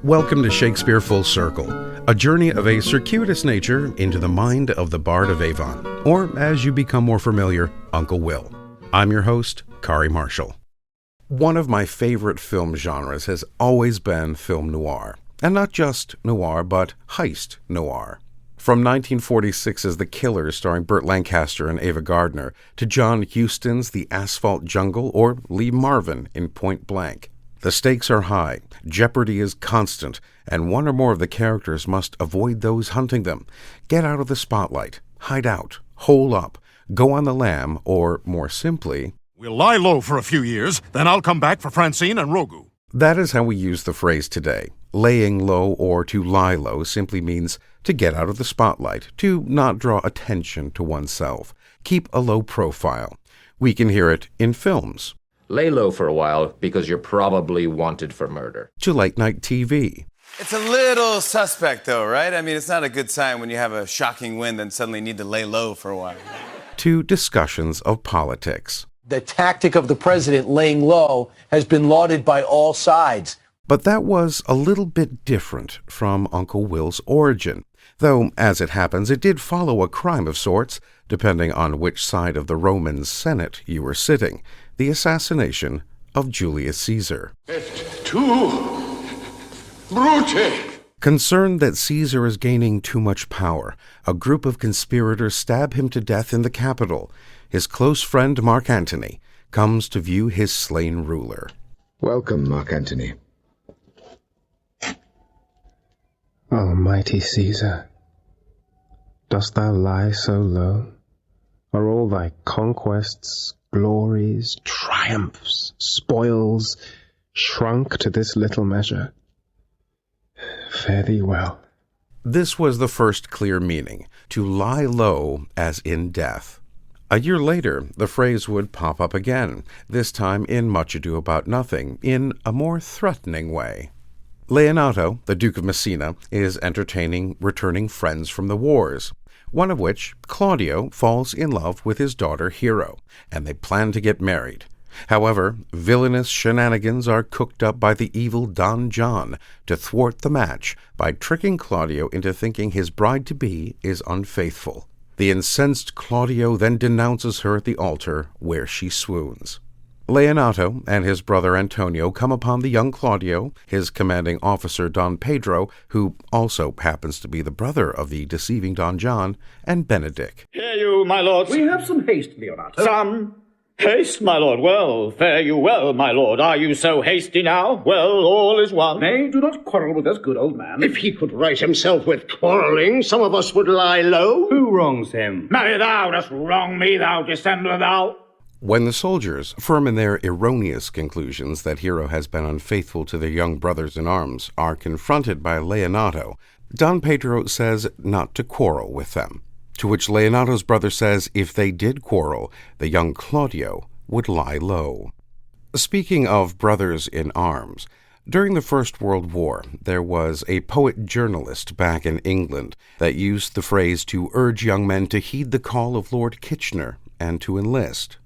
Welcome to Shakespeare Full Circle, a journey of a circuitous nature into the mind of the Bard of Avon, or as you become more familiar, Uncle Will. I'm your host, Qarie Marshall. One of my favorite film genres has always been film noir, and not just noir, but heist noir. From 1946's The Killers starring Burt Lancaster and Ava Gardner, to John Huston's The Asphalt Jungle or Lee Marvin in Point Blank. The stakes are high, jeopardy is constant, and one or more of the characters must avoid those hunting them, get out of the spotlight, hide out, hole up, go on the lam, or, more simply, we'll lie low for a few years, then I'll come back for Francine and Rogu. That is how we use the phrase today. Laying low or to lie low simply means to get out of the spotlight, to not draw attention to oneself, keep a low profile. We can hear it in films. Lay low for a while because you're probably wanted for murder. To late-night TV. It's a little suspect, though, right? I mean, it's not a good sign when you have a shocking win and suddenly need to lay low for a while. To discussions of politics. The tactic of the president laying low has been lauded by all sides. But that was a little bit different from Uncle Will's origin, though, as it happens, it did follow a crime of sorts, depending on which side of the Roman Senate you were sitting, the assassination of Julius Caesar. Et tu, Brute! Concerned that Caesar is gaining too much power, a group of conspirators stab him to death in the Capitol. His close friend Mark Antony comes to view his slain ruler. Welcome, Mark Antony. Almighty Caesar, dost thou lie so low? Are all thy conquests, glories, triumphs, spoils shrunk to this little measure? Fare thee well. This was the first clear meaning, to lie low as in death. A year later, the phrase would pop up again, this time in Much Ado About Nothing, in a more threatening way. Leonato, the Duke of Messina, is entertaining returning friends from the wars, one of which, Claudio, falls in love with his daughter Hero, and they plan to get married. However, villainous shenanigans are cooked up by the evil Don John to thwart the match by tricking Claudio into thinking his bride-to-be is unfaithful. The incensed Claudio then denounces her at the altar, where she swoons. Leonato and his brother Antonio come upon the young Claudio, his commanding officer Don Pedro, who also happens to be the brother of the deceiving Don John, and Benedick. Hear you, my lord. We have some haste, Leonato. Some haste, my lord. Well, fare you well, my lord. Are you so hasty now? Well, all is one. Nay, do not quarrel with us, good old man. If he could right himself with quarrelling, some of us would lie low. Who wrongs him? Marry, thou dost wrong me, thou dissembler, thou. When the soldiers, firm in their erroneous conclusions that Hero has been unfaithful to their young brothers in arms, are confronted by Leonato, Don Pedro says not to quarrel with them, to which Leonato's brother says if they did quarrel, the young Claudio would lie low. Speaking of brothers in arms, during the First World War, there was a poet-journalist back in England that used the phrase to urge young men to heed the call of Lord Kitchener and to enlist.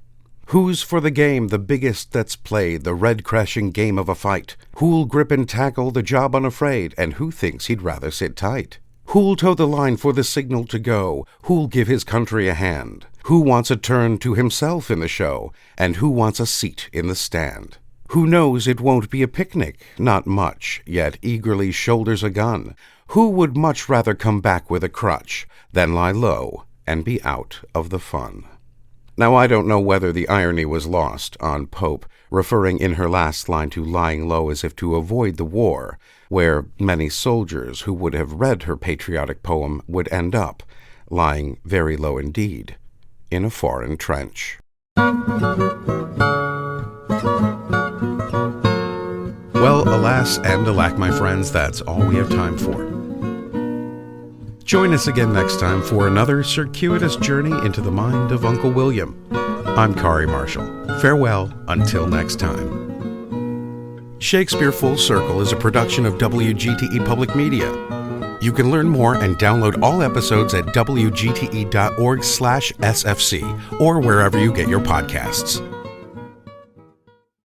Who's for the game the biggest that's played, the red-crashing game of a fight? Who'll grip and tackle the job unafraid, and who thinks he'd rather sit tight? Who'll toe the line for the signal to go? Who'll give his country a hand? Who wants a turn to himself in the show? And who wants a seat in the stand? Who knows it won't be a picnic? Not much, yet eagerly shoulders a gun. Who would much rather come back with a crutch than lie low and be out of the fun? Now, I don't know whether the irony was lost on Pope, referring in her last line to lying low as if to avoid the war, where many soldiers who would have read her patriotic poem would end up, lying very low indeed, in a foreign trench. Well, alas and alack, my friends, that's all we have time for. Join us again next time for another circuitous journey into the mind of Uncle William. I'm Qarie Marshall. Farewell until next time. Shakespeare Full Circle is a production of WGTE Public Media. You can learn more and download all episodes at wgte.org/sfc or wherever you get your podcasts.